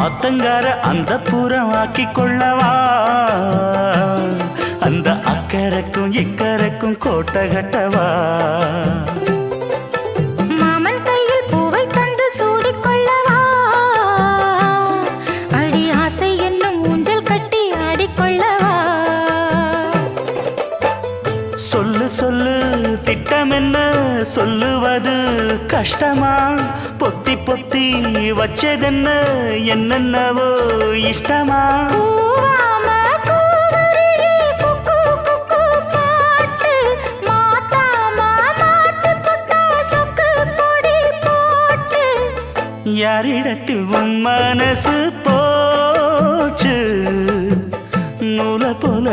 ஆத்தங்கார அந்த புறம் ஆக்கி கொள்ளவா அந்த அக்கறைக்கும் இக்கரைக்கும் கோட்டை கட்டவா மாமன் கையில் பூவை தந்து சூடிக்கொள்ளவா அடி ஆசை என்னும் ஊஞ்சல் கட்டி ஆடிக்கொள்ளவா சொல்லு சொல்லு திட்டம் என்ன சொல்லுவது கஷ்டமா பொத்தி பொத்தி வச்சதென்ன என்னென்னவோ இஷ்டமா யாரிடத்தில் உன் மனசு போச்சு நூலை போல